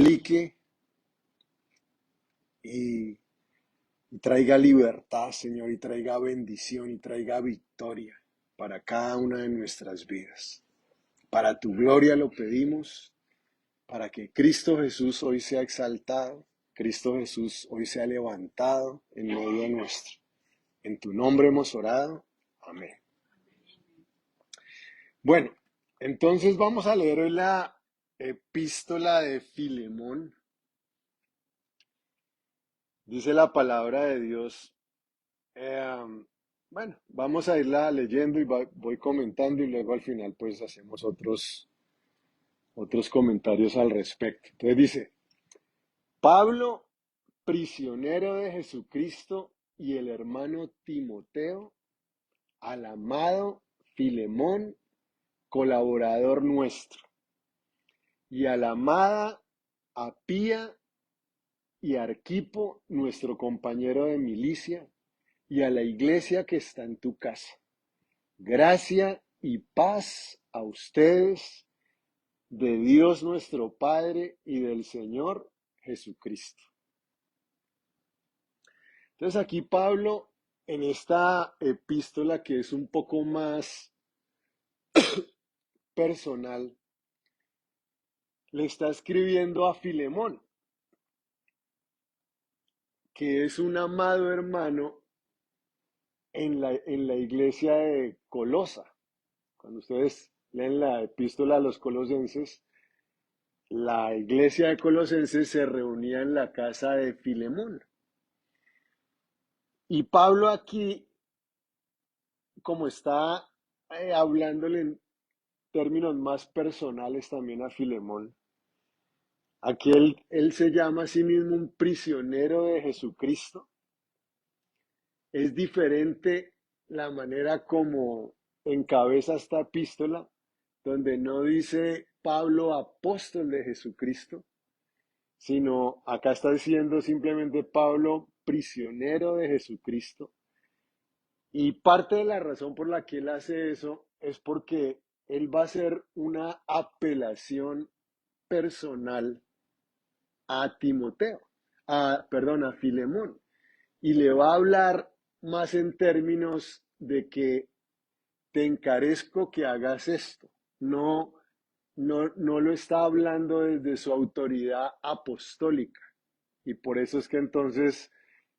aplique y, y traiga libertad, Señor, y traiga bendición y traiga victoria para cada una de nuestras vidas. Para tu gloria lo pedimos, para que Cristo Jesús hoy sea exaltado, Cristo Jesús hoy sea levantado en medio nuestro. En tu nombre hemos orado. Amén. Bueno, entonces vamos a leer hoy la epístola de Filemón. Dice la palabra de Dios. Bueno, vamos a irla leyendo y voy comentando y luego al final pues hacemos otros comentarios al respecto. Entonces dice, Pablo, prisionero de Jesucristo, y el hermano Timoteo, al amado Filemón, colaborador nuestro, y a la amada Apía y Arquipo, nuestro compañero de milicia, y a la iglesia que está en tu casa. Gracia y paz a ustedes, de Dios nuestro Padre y del Señor Jesucristo. Entonces aquí Pablo, en esta epístola que es un poco más personal, le está escribiendo a Filemón, que es un amado hermano en la iglesia de Colosa. Cuando ustedes leen la epístola a los colosenses, la iglesia de Colosenses se reunía en la casa de Filemón. Y Pablo aquí, como está hablándole en términos más personales también a Filemón, aquí él se llama a sí mismo un prisionero de Jesucristo. Es diferente la manera como encabeza esta epístola, donde no dice Pablo apóstol de Jesucristo, sino acá está diciendo simplemente Pablo prisionero de Jesucristo. Y parte de la razón por la que él hace eso es porque él va a hacer una apelación personal a Timoteo, a Filemón, y le va a hablar más en términos de que te encarezco que hagas esto. No, no lo está hablando desde su autoridad apostólica. Y por eso es que entonces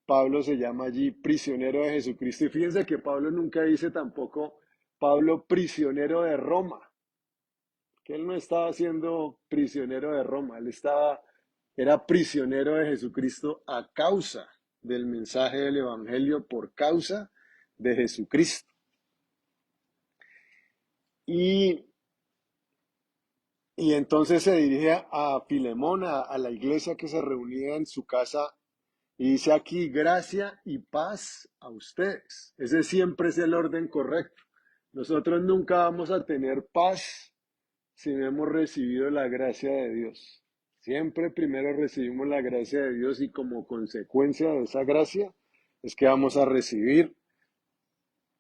Pablo se llama allí prisionero de Jesucristo. Y fíjense que Pablo nunca dice tampoco Pablo prisionero de Roma, que él no estaba siendo prisionero de Roma, era prisionero de Jesucristo a causa del mensaje del Evangelio, por causa de Jesucristo. Y, y entonces se dirige a Filemón, a la iglesia que se reunía en su casa. Y dice aquí, gracia y paz a ustedes. Ese siempre es el orden correcto. Nosotros nunca vamos a tener paz si no hemos recibido la gracia de Dios. Siempre primero recibimos la gracia de Dios y como consecuencia de esa gracia es que vamos a recibir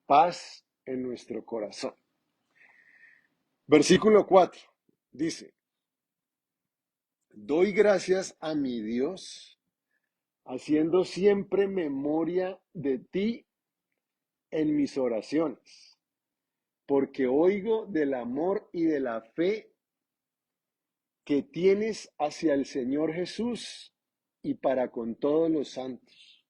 paz en nuestro corazón. Versículo 4 dice, doy gracias a mi Dios, haciendo siempre memoria de ti en mis oraciones, porque oigo del amor y de la fe que tienes hacia el Señor Jesús y para con todos los santos,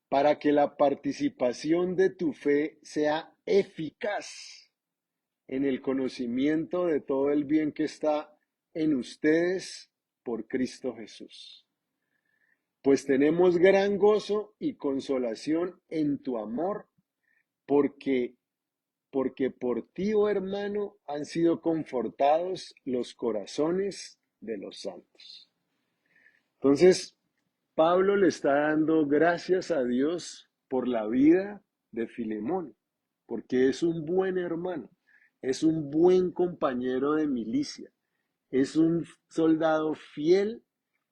para que la participación de tu fe sea eficaz en el conocimiento de todo el bien que está en ustedes por Cristo Jesús. Pues tenemos gran gozo y consolación en tu amor, porque por ti, oh hermano, han sido confortados los corazones de los santos. Entonces, Pablo le está dando gracias a Dios por la vida de Filemón, porque es un buen hermano, es un buen compañero de milicia, es un soldado fiel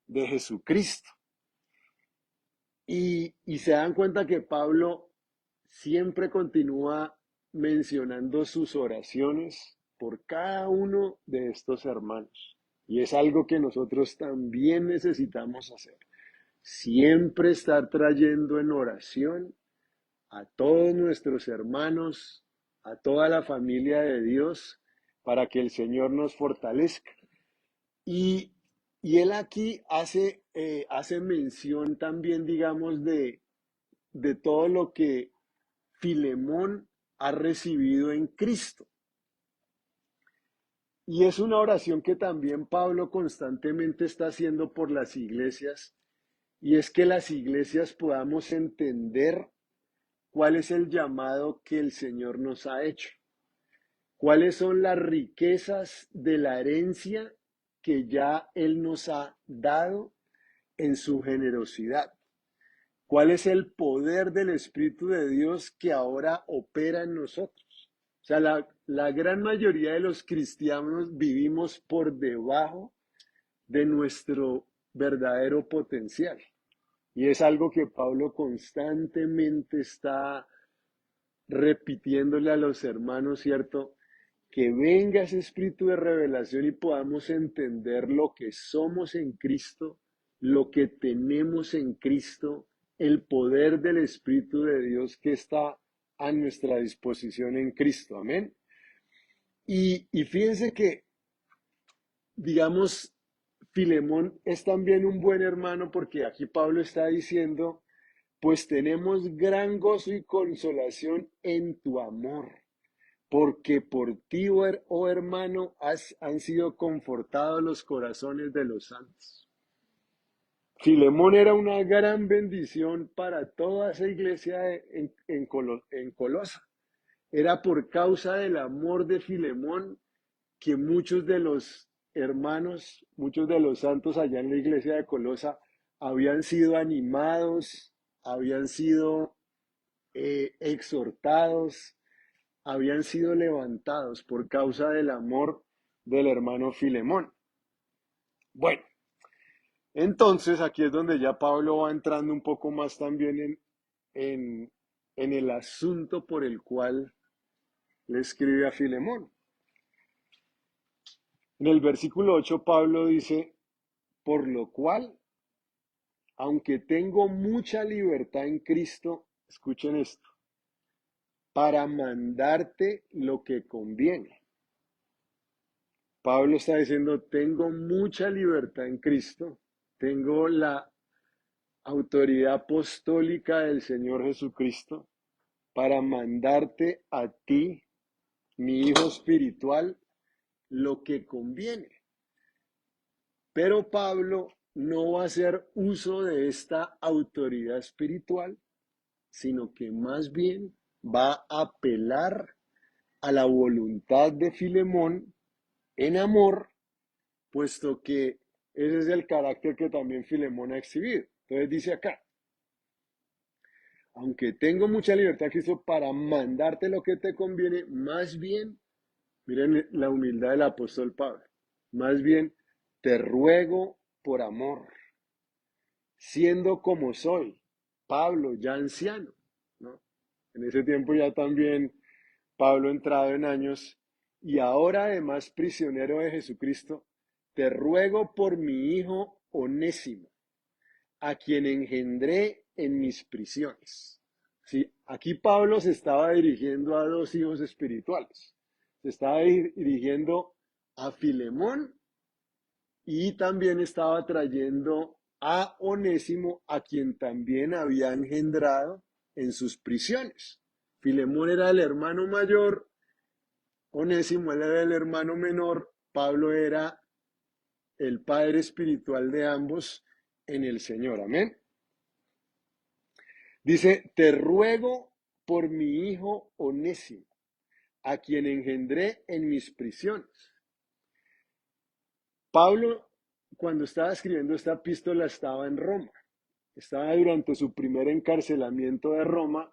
de Jesucristo. Y se dan cuenta que Pablo siempre continúa mencionando sus oraciones por cada uno de estos hermanos. Y es algo que nosotros también necesitamos hacer. Siempre estar trayendo en oración a todos nuestros hermanos, a toda la familia de Dios, para que el Señor nos fortalezca. Y, y él aquí hace mención también, digamos, de todo lo que Filemón ha recibido en Cristo. Y es una oración que también Pablo constantemente está haciendo por las iglesias, y es que las iglesias podamos entender cuál es el llamado que el Señor nos ha hecho, cuáles son las riquezas de la herencia que ya Él nos ha dado en su generosidad. ¿Cuál es el poder del Espíritu de Dios que ahora opera en nosotros? O sea, la gran mayoría de los cristianos vivimos por debajo de nuestro verdadero potencial. Y es algo que Pablo constantemente está repitiéndole a los hermanos, ¿cierto? Que venga ese espíritu de revelación y podamos entender lo que somos en Cristo, lo que tenemos en Cristo, el poder del Espíritu de Dios que está a nuestra disposición en Cristo. Amén. Y fíjense que, digamos, Filemón es también un buen hermano porque aquí Pablo está diciendo, pues tenemos gran gozo y consolación en tu amor, porque por ti, oh hermano, han sido confortados los corazones de los santos. Filemón era una gran bendición para toda esa iglesia en Colosa. Era por causa del amor de Filemón que muchos de los hermanos, muchos de los santos allá en la iglesia de Colosa habían sido animados, habían sido exhortados, habían sido levantados por causa del amor del hermano Filemón. Bueno, entonces aquí es donde ya Pablo va entrando un poco más también en, en el asunto por el cual le escribe a Filemón. En el versículo 8 Pablo dice, por lo cual, aunque tengo mucha libertad en Cristo, escuchen esto, para mandarte lo que conviene. Pablo está diciendo, tengo mucha libertad en Cristo, tengo la autoridad apostólica del Señor Jesucristo para mandarte a ti, mi hijo espiritual, lo que conviene. Pero Pablo no va a hacer uso de esta autoridad espiritual, sino que más bien va a apelar a la voluntad de Filemón en amor, puesto que ese es el carácter que también Filemón ha exhibido. Entonces dice acá, aunque tengo mucha libertad, Cristo, para mandarte lo que te conviene, más bien, miren la humildad del apóstol Pablo, más bien te ruego por amor, siendo como soy, Pablo ya anciano, ¿no? En ese tiempo ya también Pablo entrado en años y ahora además prisionero de Jesucristo, te ruego por mi hijo Onésimo, a quien engendré en mis prisiones. Sí, aquí Pablo se estaba dirigiendo a dos hijos espirituales. Se estaba dirigiendo a Filemón y también estaba trayendo a Onésimo, a quien también había engendrado en sus prisiones. Filemón era el hermano mayor, Onésimo era el hermano menor, Pablo era el padre espiritual de ambos en el Señor. Amén. Dice, te ruego por mi hijo Onésimo, a quien engendré en mis prisiones. Pablo, cuando estaba escribiendo esta epístola, estaba en Roma. Estaba durante su primer encarcelamiento de Roma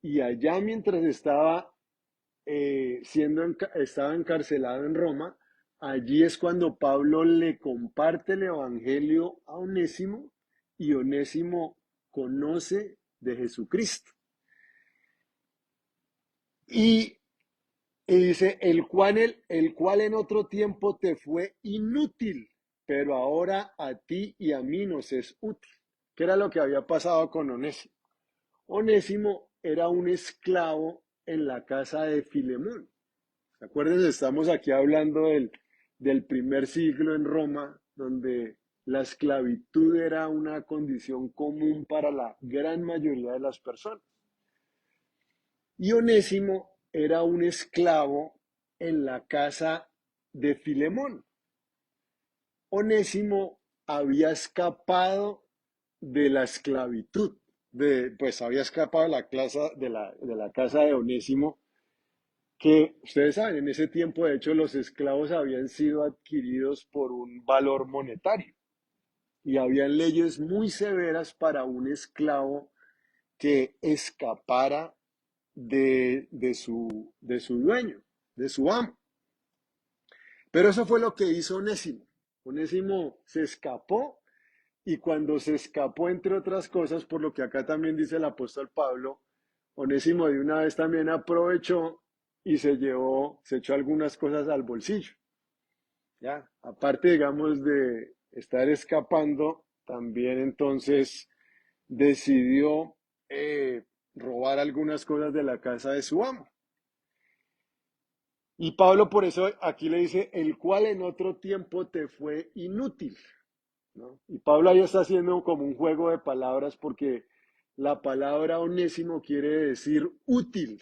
y allá mientras estaba encarcelado en Roma, allí es cuando Pablo le comparte el evangelio a Onésimo y Onésimo conoce de Jesucristo. Y, y dice, el cual en otro tiempo te fue inútil pero ahora a ti y a mí nos es útil. ¿Qué era lo que había pasado con Onésimo? Onésimo era un esclavo en la casa de Filemón. ¿Se acuerdan? Estamos aquí hablando del primer siglo en Roma, donde la esclavitud era una condición común para la gran mayoría de las personas. Y Onésimo era un esclavo en la casa de Filemón. Onésimo había escapado de la esclavitud, pues había escapado de la casa de Onésimo, que ustedes saben, en ese tiempo de hecho los esclavos habían sido adquiridos por un valor monetario y habían leyes muy severas para un esclavo que escapara de su dueño, de su amo. Pero eso fue lo que hizo Onésimo. Onésimo se escapó y cuando se escapó, entre otras cosas, por lo que acá también dice el apóstol Pablo, Onésimo de una vez también aprovechó y se echó algunas cosas al bolsillo. ¿Ya? Aparte, digamos, de estar escapando, también entonces decidió robar algunas cosas de la casa de su amo. Y Pablo por eso aquí le dice, el cual en otro tiempo te fue inútil, ¿no? Y Pablo ahí está haciendo como un juego de palabras porque la palabra onésimo quiere decir útil,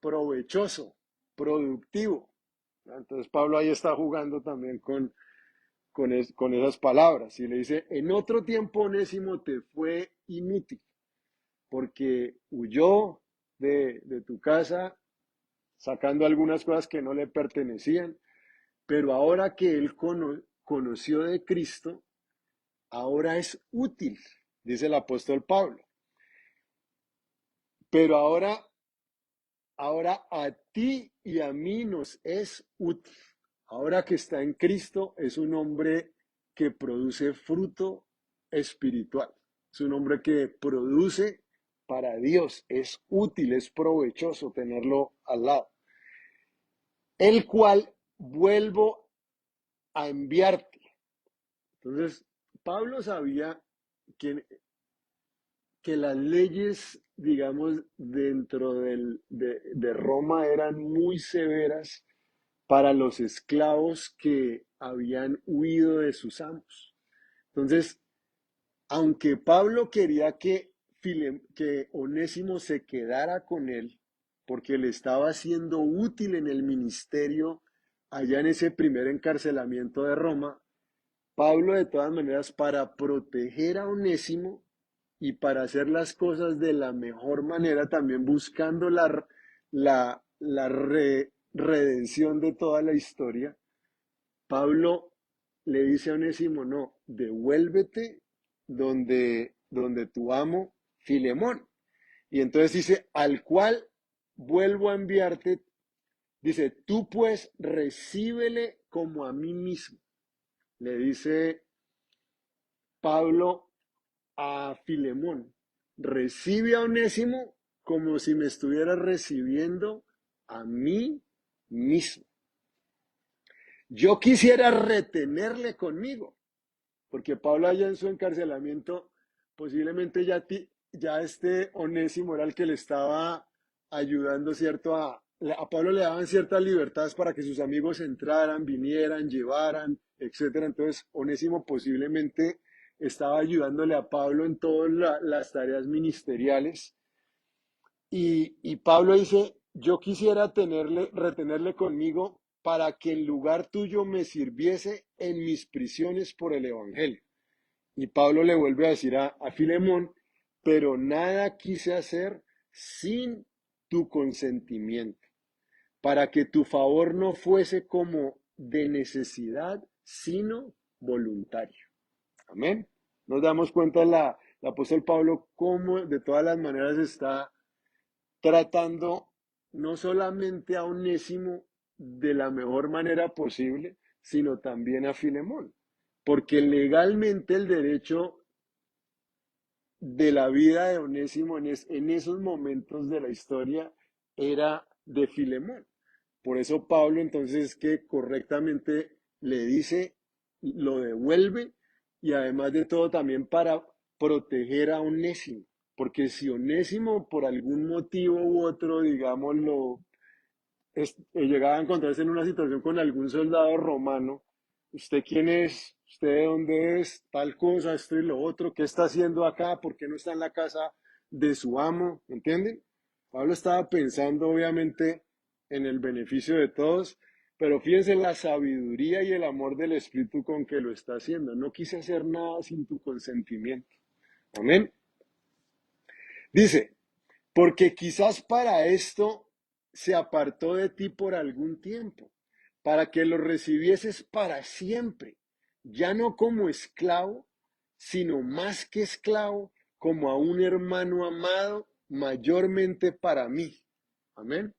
provechoso, productivo, ¿no? Entonces Pablo ahí está jugando también con esas palabras y le dice, en otro tiempo onésimo te fue inútil porque huyó de tu casa sacando algunas cosas que no le pertenecían, pero ahora que él conoció de Cristo, ahora es útil, dice el apóstol Pablo. Pero ahora a ti y a mí nos es útil. Ahora que está en Cristo, es un hombre que produce fruto espiritual. Es un hombre que produce para Dios. Es útil, es provechoso tenerlo al lado. El cual vuelvo a enviarte. Entonces, Pablo sabía que las leyes, digamos, dentro de Roma eran muy severas para los esclavos que habían huido de sus amos. Entonces, aunque Pablo quería que Onésimo se quedara con él, porque le estaba siendo útil en el ministerio allá en ese primer encarcelamiento de Roma, Pablo de todas maneras para proteger a Onésimo y para hacer las cosas de la mejor manera, también buscando la redención de toda la historia, Pablo le dice a Onésimo, no, devuélvete donde tu amo Filemón. Y entonces dice, al cual vuelvo a enviarte, dice, tú pues recíbele como a mí mismo. Le dice Pablo a Filemón, recibe a Onésimo como si me estuviera recibiendo a mí mismo. Yo quisiera retenerle conmigo, porque Pablo allá en su encarcelamiento, posiblemente ya este Onésimo era el que le estaba ayudando, ¿cierto? A Pablo le daban ciertas libertades para que sus amigos entraran, vinieran, llevaran, etcétera. Entonces, Onésimo posiblemente estaba ayudándole a Pablo en todas las tareas ministeriales. Y Pablo dice, yo quisiera retenerle conmigo para que en lugar tuyo me sirviese en mis prisiones por el Evangelio. Y Pablo le vuelve a decir a Filemón, pero nada quise hacer sin tu consentimiento, para que tu favor no fuese como de necesidad, sino voluntario. Amén. Nos damos cuenta el apóstol Pablo cómo de todas las maneras está tratando no solamente a Onésimo de la mejor manera posible, sino también a Filemón, porque legalmente el derecho de la vida de Onésimo en esos momentos de la historia era de Filemón. Por eso Pablo entonces que correctamente le dice, lo devuelve y además de todo también para proteger a Onésimo. Porque si Onésimo por algún motivo u otro, digámoslo, llegaba a encontrarse en una situación con algún soldado romano, ¿usted quién es? ¿Usted de dónde es? Tal cosa, esto y lo otro, ¿qué está haciendo acá? ¿Por qué no está en la casa de su amo? ¿Entienden? Pablo estaba pensando obviamente en el beneficio de todos, pero fíjense la sabiduría y el amor del Espíritu con que lo está haciendo. No quise hacer nada sin tu consentimiento. Amén. Dice, porque quizás para esto se apartó de ti por algún tiempo, para que lo recibieses para siempre, ya no como esclavo, sino más que esclavo, como a un hermano amado, mayormente para mí. Amén.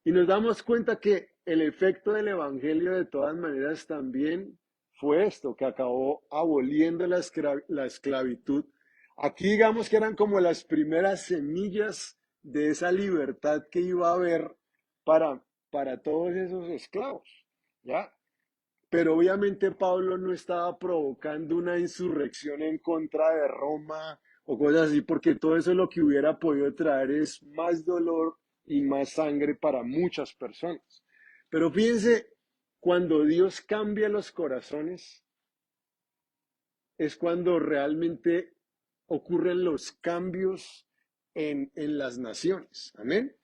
Y nos damos cuenta que el efecto del Evangelio de todas maneras también fue esto, que acabó aboliendo la esclavitud. Aquí digamos que eran como las primeras semillas de esa libertad que iba a haber para, para todos esos esclavos, ¿ya? Pero obviamente Pablo no estaba provocando una insurrección en contra de Roma o cosas así, porque todo eso lo que hubiera podido traer es más dolor y más sangre para muchas personas. Pero fíjense, cuando Dios cambia los corazones, es cuando realmente ocurren los cambios en las naciones. Amén.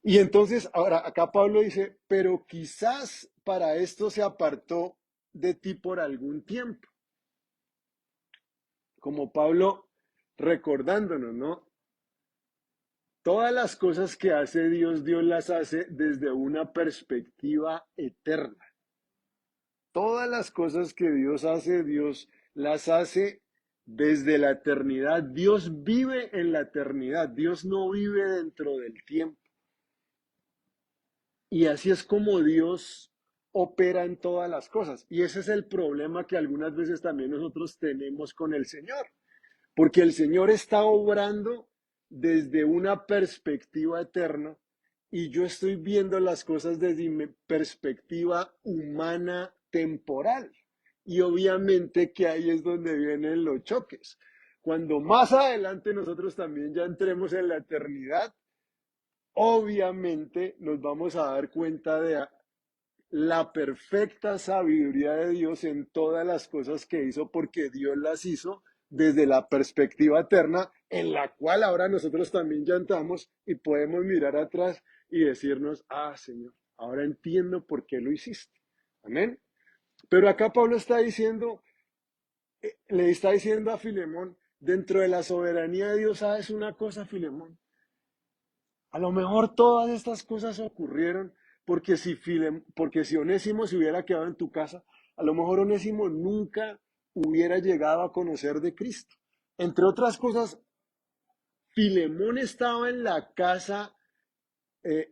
Y entonces, ahora acá Pablo dice, pero quizás para esto se apartó de ti por algún tiempo. Como Pablo recordándonos, ¿no? Todas las cosas que hace Dios, Dios las hace desde una perspectiva eterna. Todas las cosas que Dios hace, Dios las hace desde la eternidad. Dios vive en la eternidad. Dios no vive dentro del tiempo. Y así es como Dios opera en todas las cosas. Y ese es el problema que algunas veces también nosotros tenemos con el Señor. Porque el Señor está obrando desde una perspectiva eterna y yo estoy viendo las cosas desde mi perspectiva humana temporal. Y obviamente que ahí es donde vienen los choques. Cuando más adelante nosotros también ya entremos en la eternidad, obviamente nos vamos a dar cuenta de la perfecta sabiduría de Dios en todas las cosas que hizo, porque Dios las hizo desde la perspectiva eterna, en la cual ahora nosotros también ya entramos y podemos mirar atrás y decirnos, ah, Señor, ahora entiendo por qué lo hiciste. Amén. Pero acá Pablo está diciendo, le está diciendo a Filemón, dentro de la soberanía de Dios, ¿sabes una cosa, Filemón? A lo mejor todas estas cosas ocurrieron porque si Onésimo se hubiera quedado en tu casa, a lo mejor Onésimo nunca hubiera llegado a conocer de Cristo. Entre otras cosas, Filemón estaba en la casa,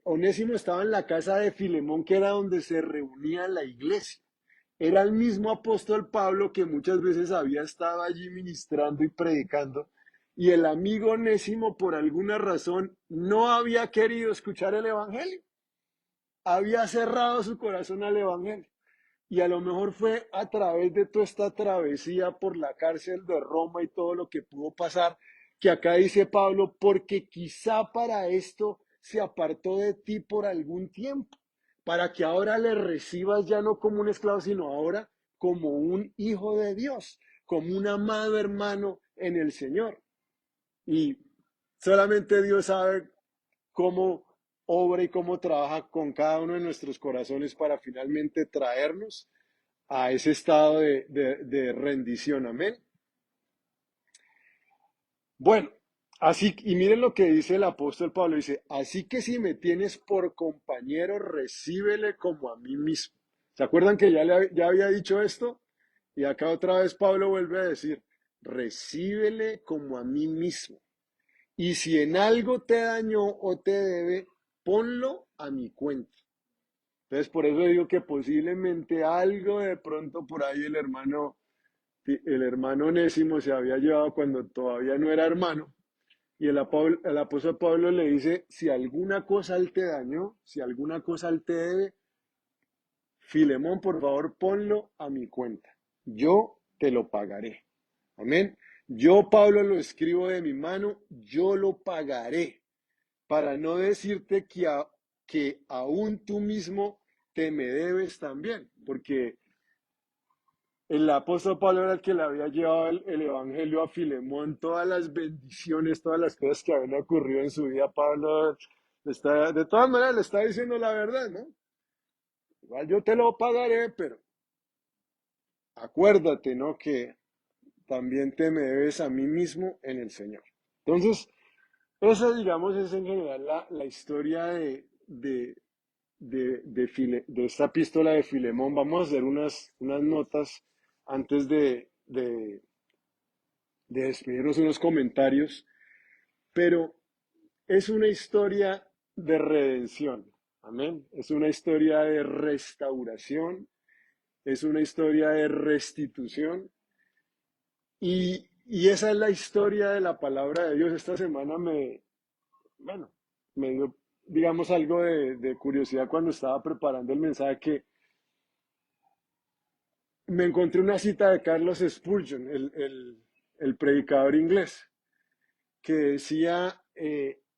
Onésimo estaba en la casa de Filemón, que era donde se reunía la iglesia. Era el mismo apóstol Pablo que muchas veces había estado allí ministrando y predicando. Y el amigo Onésimo, por alguna razón, no había querido escuchar el Evangelio. Había cerrado su corazón al Evangelio. Y a lo mejor fue a través de toda esta travesía por la cárcel de Roma y todo lo que pudo pasar, que acá dice Pablo, porque quizá para esto se apartó de ti por algún tiempo, para que ahora le recibas ya no como un esclavo, sino ahora como un hijo de Dios, como un amado hermano en el Señor. Y solamente Dios sabe cómo obra y cómo trabaja con cada uno de nuestros corazones para finalmente traernos a ese estado de rendición. Amén. Bueno, así, y miren lo que dice el apóstol Pablo, dice, así que si me tienes por compañero, recíbele como a mí mismo. ¿Se acuerdan que ya había dicho esto? Y acá otra vez Pablo vuelve a decir, recíbele como a mí mismo. Y si en algo te dañó o te debe, ponlo a mi cuenta. Entonces, por eso digo que posiblemente algo de pronto por ahí el hermano Onésimo se había llevado cuando todavía no era hermano. Y el apóstol Pablo le dice, si alguna cosa él te dañó, si alguna cosa él te debe, Filemón, por favor, ponlo a mi cuenta. Yo te lo pagaré. Amén. Yo, Pablo, lo escribo de mi mano, yo lo pagaré, para no decirte que aún tú mismo te me debes también, porque el apóstol Pablo era el que le había llevado el evangelio a Filemón, todas las bendiciones, todas las cosas que habían ocurrido en su vida. Pablo de todas maneras le está diciendo la verdad, ¿no? Igual yo te lo pagaré, pero acuérdate, ¿no? Que también te me debes a mí mismo en el Señor. Entonces, esa, digamos, es en general la historia de esta epístola de Filemón. Vamos a hacer unas notas antes de despedirnos, unos comentarios, pero es una historia de redención. Amén. Es una historia de restauración, es una historia de restitución. Y esa es la historia de la palabra de Dios. Esta semana bueno, me dio, digamos, algo de curiosidad cuando estaba preparando el mensaje, que me encontré una cita de Carlos Spurgeon, el predicador inglés, que decía,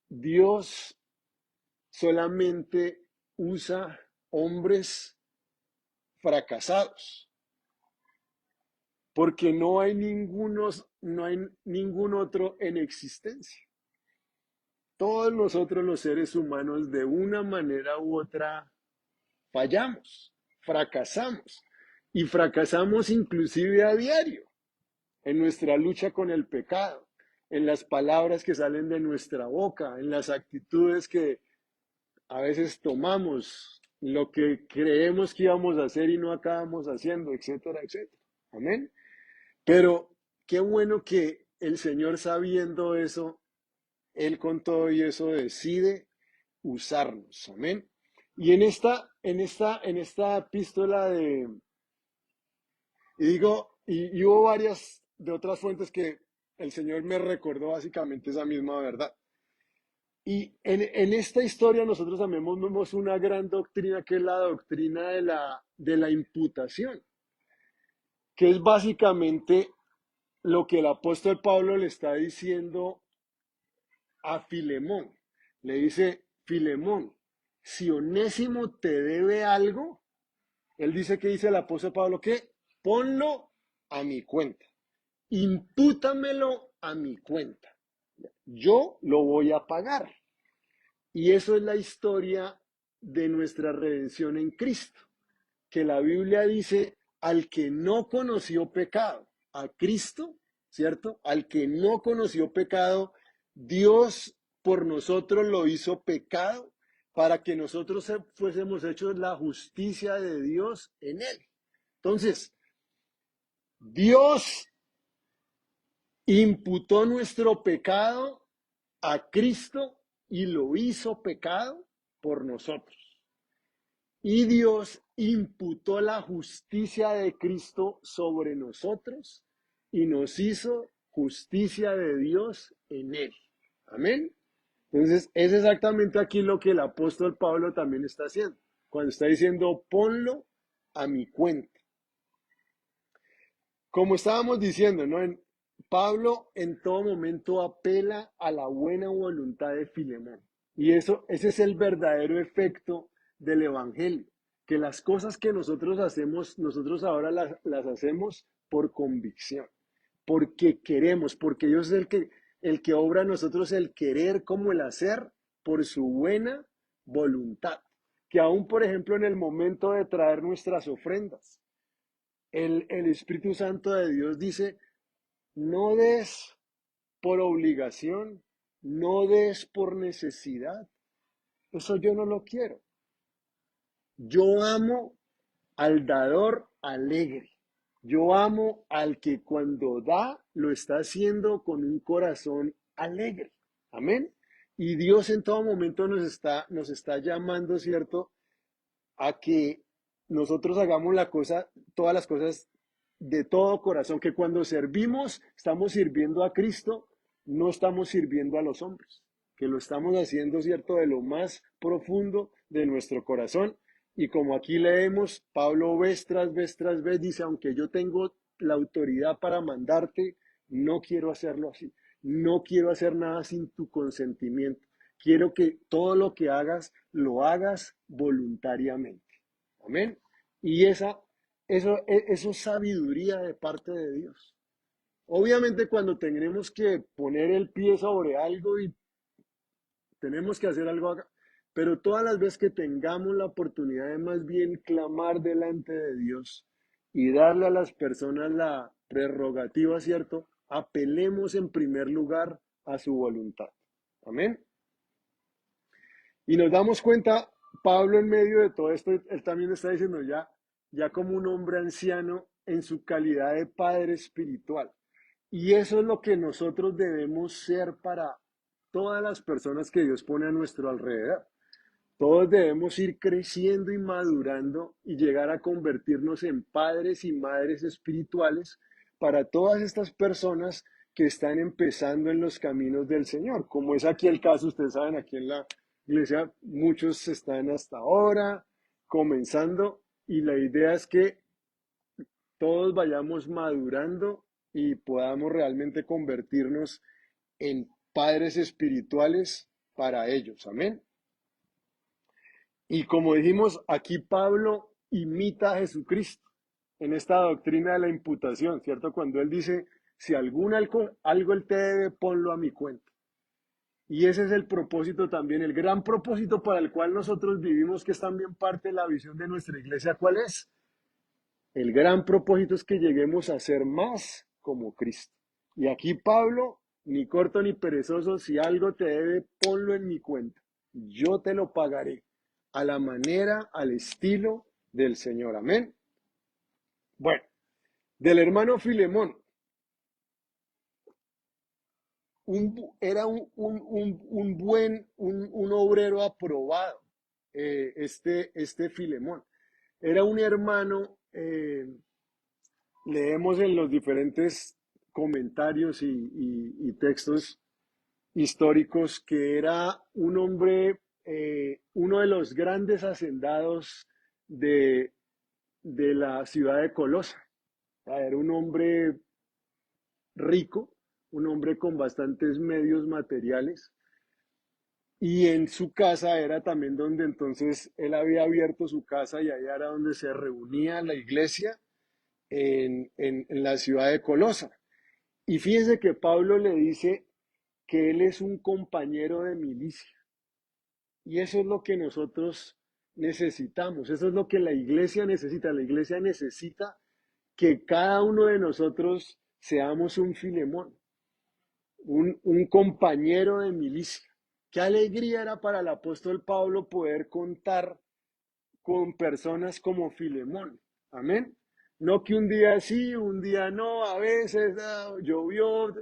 Dios solamente usa hombres fracasados, porque no hay ningún otro en existencia. Todos nosotros los seres humanos de una manera u otra fallamos, fracasamos y fracasamos inclusive a diario en nuestra lucha con el pecado, en las palabras que salen de nuestra boca, en las actitudes que a veces tomamos, lo que creemos que íbamos a hacer y no acabamos haciendo, etcétera, etcétera. Amén. Pero qué bueno que el Señor, sabiendo eso, Él con todo y eso decide usarnos. Amén. Y en esta epístola y hubo varias de otras fuentes que el Señor me recordó básicamente esa misma verdad. Y en esta historia nosotros también vemos una gran doctrina, que es la doctrina de la imputación, que es básicamente lo que el apóstol Pablo le está diciendo a Filemón. Le dice, Filemón, si Onésimo te debe algo, él dice, que dice el apóstol Pablo, que ponlo a mi cuenta, impútamelo a mi cuenta, yo lo voy a pagar. Y eso es la historia de nuestra redención en Cristo, que la Biblia dice, al que no conoció pecado, a Cristo, ¿cierto? Al que no conoció pecado, Dios por nosotros lo hizo pecado, para que nosotros fuésemos hechos la justicia de Dios en él. Entonces, Dios imputó nuestro pecado a Cristo y lo hizo pecado por nosotros. Y Dios imputó la justicia de Cristo sobre nosotros y nos hizo justicia de Dios en él. Amén. Entonces, es exactamente aquí lo que el apóstol Pablo también está haciendo, cuando está diciendo, ponlo a mi cuenta. Como estábamos diciendo, ¿no? Pablo en todo momento apela a la buena voluntad de Filemón. Y ese es el verdadero efecto del Evangelio, que las cosas que nosotros hacemos, nosotros ahora las hacemos por convicción, porque queremos, porque Dios es el que obra en nosotros el querer como el hacer por su buena voluntad. Que aún, por ejemplo, en el momento de traer nuestras ofrendas, el Espíritu Santo de Dios dice, no des por obligación, no des por necesidad. Eso yo no lo quiero. Yo amo al dador alegre. Yo amo al que cuando da lo está haciendo con un corazón alegre. Amén. Y Dios en todo momento nos está llamando, ¿cierto?, a que nosotros hagamos todas las cosas de todo corazón, que cuando servimos, estamos sirviendo a Cristo, no estamos sirviendo a los hombres, que lo estamos haciendo, ¿cierto?, de lo más profundo de nuestro corazón, Y como aquí leemos, Pablo vez tras vez dice, aunque yo tengo la autoridad para mandarte, no quiero hacerlo así. No quiero hacer nada sin tu consentimiento. Quiero que todo lo que hagas, lo hagas voluntariamente. Amén. Y eso es sabiduría de parte de Dios. Obviamente cuando tenemos que poner el pie sobre algo y tenemos que hacer algo acá, pero todas las veces que tengamos la oportunidad de más bien clamar delante de Dios y darle a las personas la prerrogativa, ¿cierto? Apelemos en primer lugar a su voluntad. Amén. Y nos damos cuenta, Pablo en medio de todo esto, él también está diciendo ya como un hombre anciano en su calidad de padre espiritual. Y eso es lo que nosotros debemos ser para todas las personas que Dios pone a nuestro alrededor. Todos debemos ir creciendo y madurando y llegar a convertirnos en padres y madres espirituales para todas estas personas que están empezando en los caminos del Señor. Como es aquí el caso, ustedes saben, aquí en la iglesia muchos están hasta ahora comenzando y la idea es que todos vayamos madurando y podamos realmente convertirnos en padres espirituales para ellos. Amén. Y como dijimos, aquí Pablo imita a Jesucristo en esta doctrina de la imputación, ¿cierto? Cuando él dice, si algo él te debe, ponlo a mi cuenta. Y ese es el propósito también, el gran propósito para el cual nosotros vivimos, que es también parte de la visión de nuestra iglesia. ¿Cuál es? El gran propósito es que lleguemos a ser más como Cristo. Y aquí Pablo, ni corto ni perezoso, si algo te debe, ponlo en mi cuenta. Yo te lo pagaré a la manera, al estilo del Señor. Amén. Bueno, del hermano Filemón, era un obrero aprobado, este Filemón. Era un hermano, leemos en los diferentes comentarios y textos históricos que era un hombre, uno de los grandes hacendados de, de la ciudad de Colosa. Era un hombre rico, un hombre con bastantes medios materiales. Y en su casa era también donde entonces él había abierto su casa y allá era donde se reunía la iglesia en la ciudad de Colosa. Y fíjense que Pablo le dice que él es un compañero de milicia. Y eso es lo que nosotros necesitamos, eso es lo que la iglesia necesita. La iglesia necesita que cada uno de nosotros seamos un Filemón, un compañero de milicia. Qué alegría era para el apóstol Pablo poder contar con personas como Filemón. Amén. No que un día sí, un día no, a veces llovió.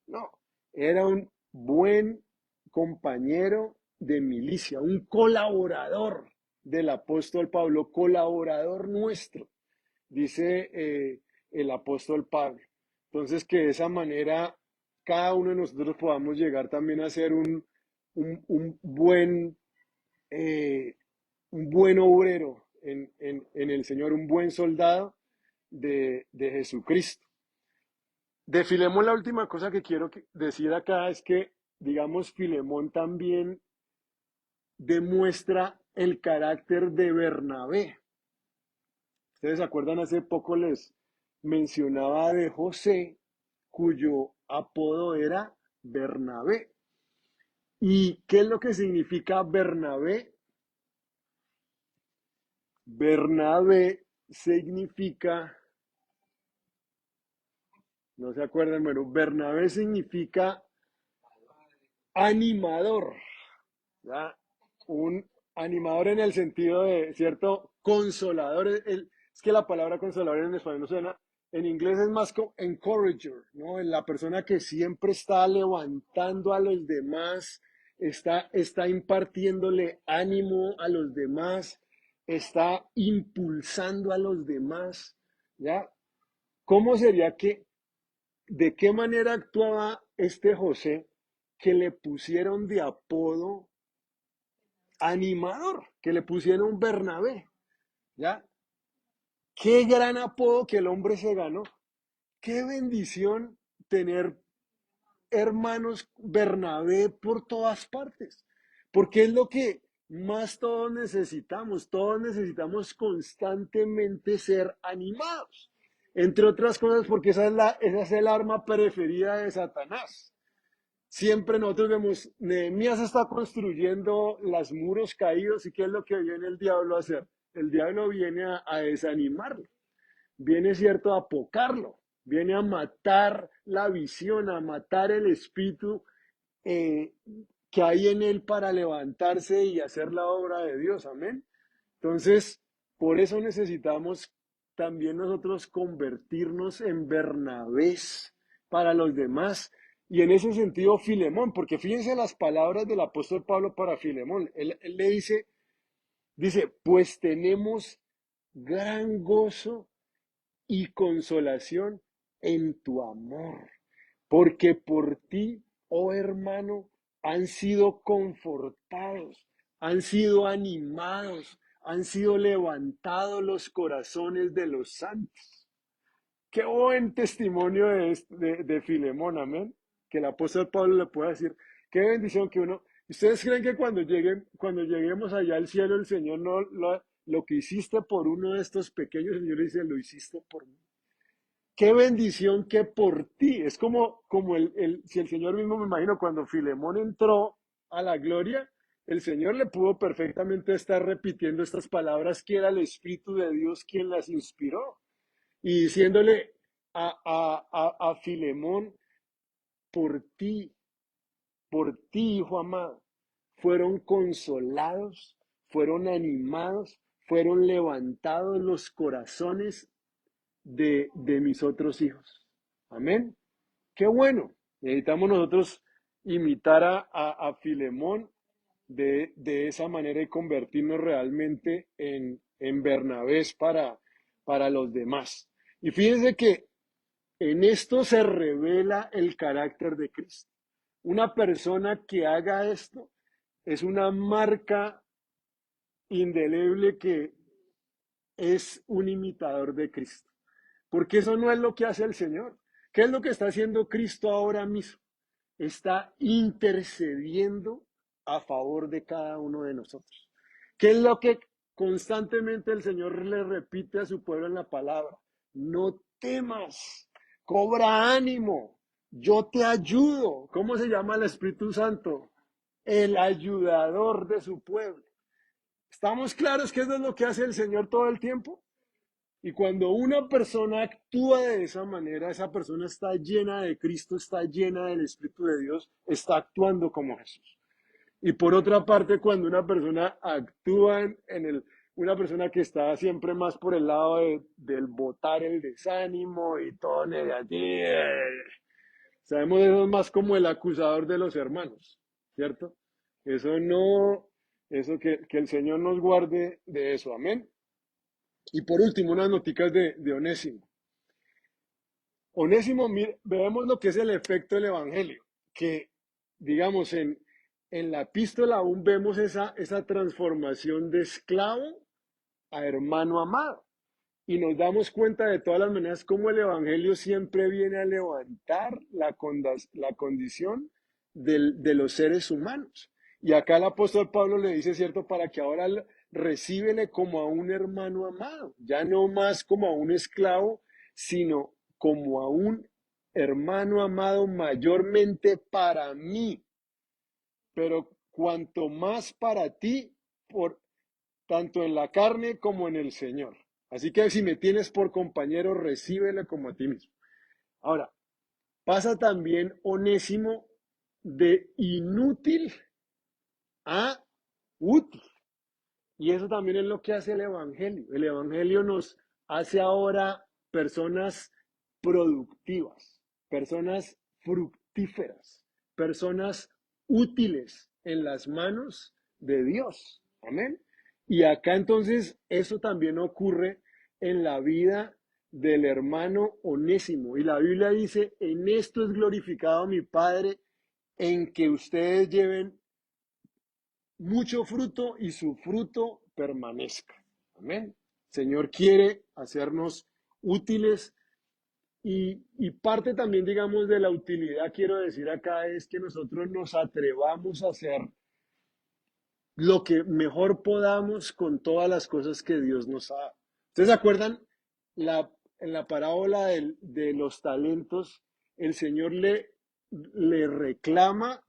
No, era un buen compañero de milicia, un colaborador del apóstol Pablo, colaborador nuestro, dice el apóstol Pablo. Entonces, que de esa manera cada uno de nosotros podamos llegar también a ser un buen, eh, un buen obrero en el Señor, un buen soldado de Jesucristo. De Filemón, la última cosa que quiero decir acá es que, digamos, Filemón también demuestra el carácter de Bernabé. Ustedes se acuerdan, hace poco les mencionaba de José, cuyo apodo era Bernabé. ¿Y qué es lo que significa Bernabé? Bernabé significa, no se acuerdan, bueno, Bernabé significa animador. ¿Ya? Un animador en el sentido de, ¿cierto? Consolador. Es que la palabra consolador en español no suena. En inglés es más como encourager, ¿no? La persona que siempre está levantando a los demás, está impartiéndole ánimo a los demás, está impulsando a los demás, ¿ya? ¿Cómo sería de qué manera actuaba este José que le pusieron de apodo animador, que le pusieron Bernabé? ¿ya? Qué gran apodo que el hombre se ganó. Qué bendición tener hermanos Bernabé por todas partes, porque es lo que más todos necesitamos constantemente ser animados, entre otras cosas porque esa es el arma preferida de Satanás. Siempre nosotros vemos, Nehemías está construyendo los muros caídos y ¿qué es lo que viene el diablo a hacer? El diablo viene a desanimarlo, viene, cierto, a apocarlo, viene a matar la visión, a matar el espíritu eh, que hay en él para levantarse y hacer la obra de Dios. Amén. Entonces, por eso necesitamos también nosotros convertirnos en Bernabés para los demás. Y en ese sentido, Filemón, porque fíjense las palabras del apóstol Pablo para Filemón. Él le dice, pues tenemos gran gozo y consolación en tu amor, porque por ti, oh hermano, han sido confortados, han sido animados, han sido levantados los corazones de los santos. Qué buen testimonio de Filemón, amén. Que el apóstol Pablo le pueda decir, qué bendición que uno. ¿Ustedes creen que cuando lleguemos allá al cielo, el Señor no lo que hiciste por uno de estos pequeños, el Señor le dice, lo hiciste por mí? Qué bendición que por ti. Es como si el Señor mismo, me imagino, cuando Filemón entró a la gloria, el Señor le pudo perfectamente estar repitiendo estas palabras que era el Espíritu de Dios quien las inspiró y diciéndole a Filemón, por ti, por ti, hijo amado, fueron consolados, fueron animados, fueron levantados los corazones de mis otros hijos. Amén. Qué bueno. Necesitamos nosotros imitar a Filemón de esa manera y convertirnos realmente en Bernabés para los demás. Y fíjense que en esto se revela el carácter de Cristo. Una persona que haga esto es una marca indeleble que es un imitador de Cristo. Porque eso no es lo que hace el Señor. ¿Qué es lo que está haciendo Cristo ahora mismo? Está intercediendo a favor de cada uno de nosotros. ¿Qué es lo que constantemente el Señor le repite a su pueblo en la palabra? No temas, cobra ánimo, yo te ayudo. ¿Cómo se llama el Espíritu Santo? El ayudador de su pueblo. ¿Estamos claros que eso es lo que hace el Señor todo el tiempo? Y cuando una persona actúa de esa manera, esa persona está llena de Cristo, está llena del Espíritu de Dios, está actuando como Jesús. Y por otra parte, cuando una persona actúa una persona que está siempre más por el lado del botar el desánimo y todo negativo, sabemos eso es más como el acusador de los hermanos, ¿cierto? Eso no, eso que el Señor nos guarde de eso, amén. Y por último, unas noticas de Onésimo. Onésimo, vemos lo que es el efecto del Evangelio, que digamos en la epístola aún vemos esa transformación de esclavo a hermano amado. Y nos damos cuenta de todas las maneras cómo el Evangelio siempre viene a levantar la condición de los seres humanos. Y acá el apóstol Pablo le dice, cierto, para que ahora recíbele como a un hermano amado, ya no más como a un esclavo, sino como a un hermano amado mayormente para mí, pero cuanto más para ti, tanto en la carne como en el Señor. Así que si me tienes por compañero, recíbele como a ti mismo. Ahora, pasa también Onésimo de inútil a útil. Y eso también es lo que hace el Evangelio. El Evangelio nos hace ahora personas productivas, personas fructíferas, personas útiles en las manos de Dios. Amén. Y acá entonces eso también ocurre en la vida del hermano Onésimo. Y la Biblia dice, en esto es glorificado mi Padre, en que ustedes lleven mucho fruto y su fruto permanezca. Amén. Señor quiere hacernos útiles y parte también, digamos, de la utilidad, quiero decir acá, es que nosotros nos atrevamos a hacer lo que mejor podamos con todas las cosas que Dios nos ha. ¿Ustedes se acuerdan? En la parábola de los talentos, el Señor le reclama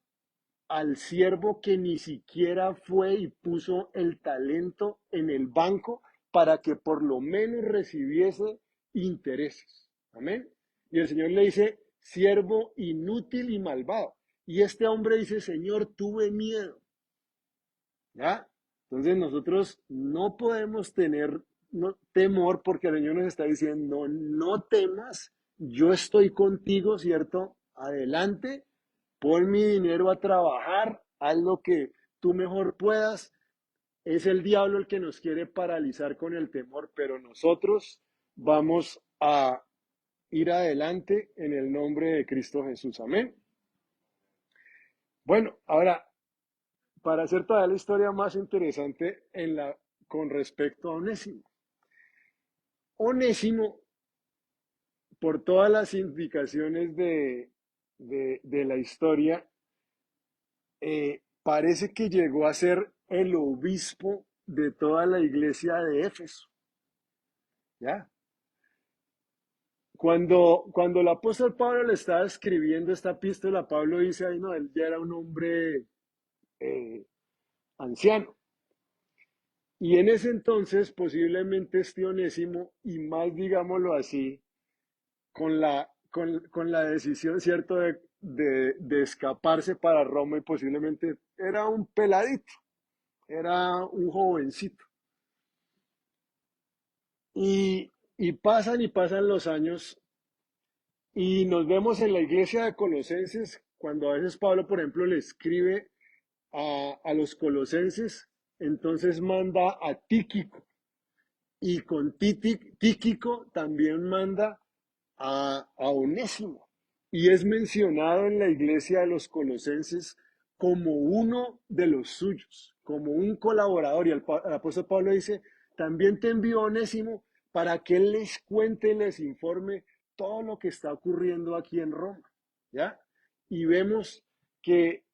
al siervo que ni siquiera fue y puso el talento en el banco para que por lo menos recibiese intereses. Amén. Y el Señor le dice, siervo inútil y malvado. Y este hombre dice, Señor, tuve miedo. ¿Ya? Entonces nosotros no podemos tener temor porque el Señor nos está diciendo, no temas, yo estoy contigo, ¿cierto? Adelante, pon mi dinero a trabajar, haz lo que tú mejor puedas. Es el diablo el que nos quiere paralizar con el temor, pero nosotros vamos a ir adelante en el nombre de Cristo Jesús. Amén. Bueno, ahora, para hacer toda la historia más interesante con respecto a Onésimo. Onésimo, por todas las indicaciones de la historia, parece que llegó a ser el obispo de toda la iglesia de Éfeso. ¿Ya? Cuando el apóstol Pablo le estaba escribiendo esta epístola, Pablo dice, ay no, él ya era un hombre eh, anciano. Y en ese entonces, posiblemente este Onésimo, y más digámoslo así, con la decisión, ¿cierto?, de escaparse para Roma y posiblemente era un peladito, era un jovencito. Y pasan los años y nos vemos en la iglesia de Colosenses, cuando a veces Pablo, por ejemplo, le escribe a los colosenses, entonces manda a Tíquico y con Tíquico también manda a Onésimo y es mencionado en la iglesia de los colosenses como uno de los suyos, como un colaborador. Y el apóstol Pablo dice, también te envío Onésimo para que él les cuente y les informe todo lo que está ocurriendo aquí en Roma. ¿Ya? Y vemos que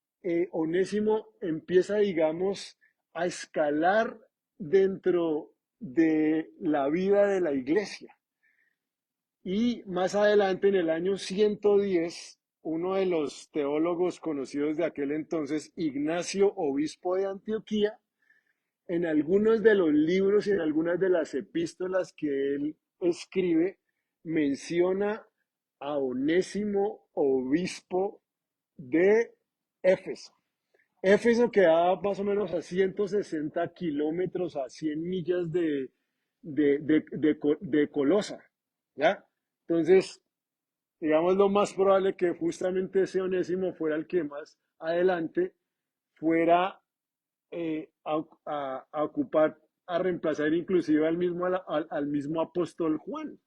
Onésimo empieza, digamos, a escalar dentro de la vida de la iglesia. Y más adelante, en el año 110, uno de los teólogos conocidos de aquel entonces, Ignacio, obispo de Antioquía, en algunos de los libros y en algunas de las epístolas que él escribe, menciona a Onésimo, obispo de Éfeso. Éfeso quedaba más o menos a 160 kilómetros, a 100 millas de Colosa, ¿ya? Entonces, digamos lo más probable que justamente ese Onésimo fuera el que más adelante fuera a ocupar, a reemplazar inclusive al mismo apóstol Juan,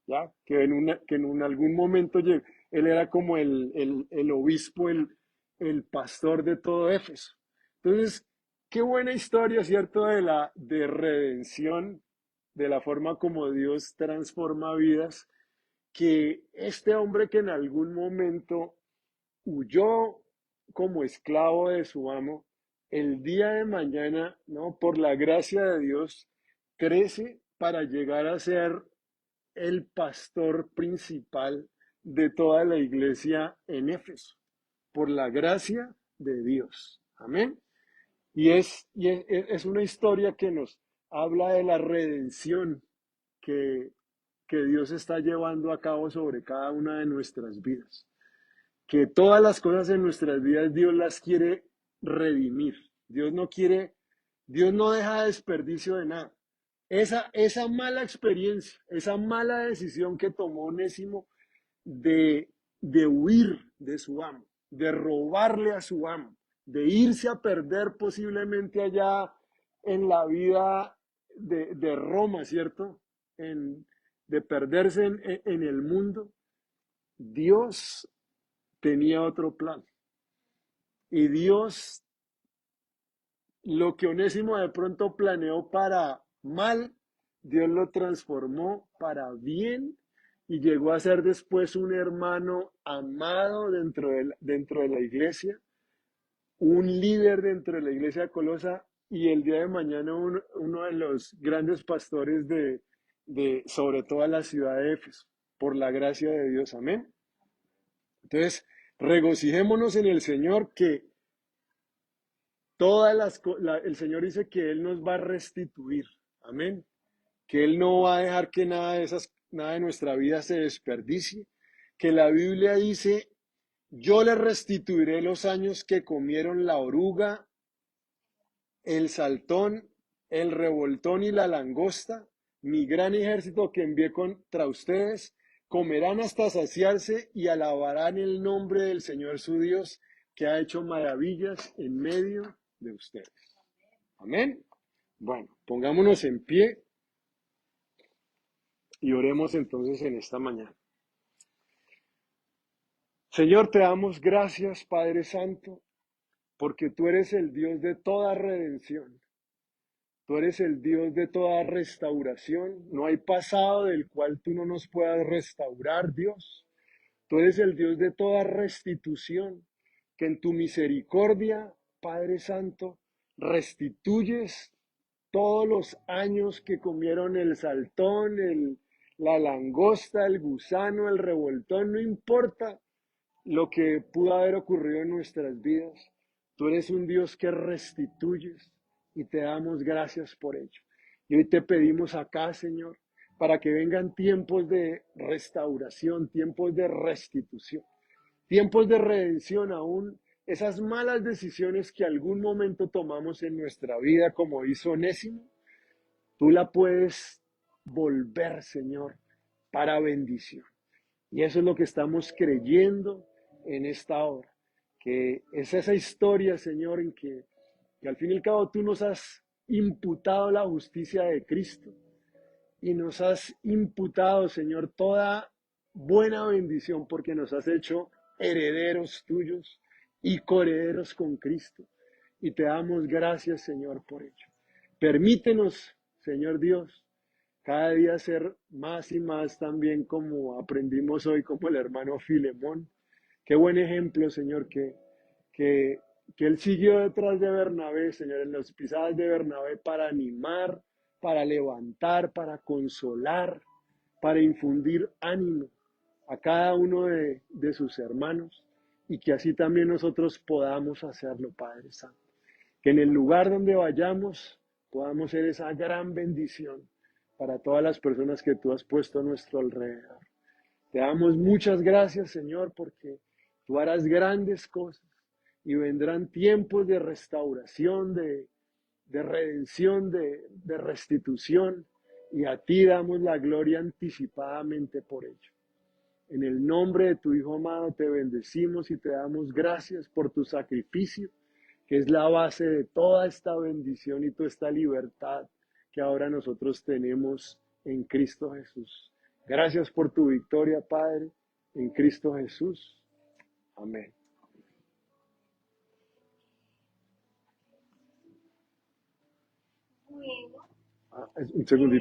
¿ya? Que en algún momento él era como el obispo, el pastor de todo Éfeso. Entonces, qué buena historia, ¿cierto? De redención, de la forma como Dios transforma vidas, que este hombre que en algún momento huyó como esclavo de su amo, el día de mañana, ¿no? Por la gracia de Dios, crece para llegar a ser el pastor principal de toda la iglesia en Éfeso, por la gracia de Dios. Amén. Es una historia que nos habla de la redención que, que Dios está llevando a cabo sobre cada una de nuestras vidas. Que todas las cosas en nuestras vidas Dios las quiere redimir. Dios no deja desperdicio de nada. Esa mala experiencia, esa mala decisión que tomó Onésimo de huir de su amo, de robarle a su amo, de irse a perder posiblemente allá en la vida de Roma, ¿cierto? De perderse en el mundo. Dios tenía otro plan. Y Dios, lo que Onésimo de pronto planeó para mal, Dios lo transformó para bien y llegó a ser después un hermano amado dentro de la iglesia, un líder dentro de la iglesia de Colosa y el día de mañana uno de los grandes pastores de sobre toda la ciudad de Éfeso, por la gracia de Dios. Amén. Entonces, regocijémonos en el Señor que el Señor dice que Él nos va a restituir. Amén. Que Él no va a dejar que nada de nuestra vida se desperdicie. Que la Biblia dice, yo le restituiré los años que comieron la oruga, el saltón, el revoltón y la langosta, mi gran ejército que envié contra ustedes, comerán hasta saciarse y alabarán el nombre del Señor su Dios, que ha hecho maravillas en medio de ustedes. Amén. Bueno, pongámonos en pie y oremos entonces en esta mañana. Señor, te damos gracias, Padre Santo, porque tú eres el Dios de toda redención. Tú eres el Dios de toda restauración. No hay pasado del cual tú no nos puedas restaurar, Dios. Tú eres el Dios de toda restitución, que en tu misericordia, Padre Santo, restituyes todos los años que comieron el saltón, la langosta, el gusano, el revoltón, no importa lo que pudo haber ocurrido en nuestras vidas. Tú eres un Dios que restituyes y te damos gracias por ello. Y hoy te pedimos acá, Señor, para que vengan tiempos de restauración, tiempos de restitución, tiempos de redención aún. Esas malas decisiones que algún momento tomamos en nuestra vida, como hizo Onésimo, tú la puedes volver, Señor, para bendición. Y eso es lo que estamos creyendo en esta hora, que es esa historia, Señor, en que al fin y al cabo tú nos has imputado la justicia de Cristo y nos has imputado, Señor, toda buena bendición porque nos has hecho herederos tuyos y coherederos con Cristo. Y te damos gracias, Señor, por ello. Permítenos, Señor Dios, cada día ser más y más también como aprendimos hoy, como el hermano Filemón. Qué buen ejemplo, Señor, que, que él siguió detrás de Bernabé, Señor, en las pisadas de Bernabé para animar, para levantar, para consolar, para infundir ánimo a cada uno de sus hermanos y que así también nosotros podamos hacerlo, Padre Santo. Que en el lugar donde vayamos podamos ser esa gran bendición para todas las personas que tú has puesto a nuestro alrededor. Te damos muchas gracias, Señor, porque tú harás grandes cosas y vendrán tiempos de restauración, de redención, de restitución, y a ti damos la gloria anticipadamente por ello. En el nombre de tu Hijo amado te bendecimos y te damos gracias por tu sacrificio, que es la base de toda esta bendición y toda esta libertad que ahora nosotros tenemos en Cristo Jesús. Gracias por tu victoria, Padre, en Cristo Jesús. Amén. Un segundito.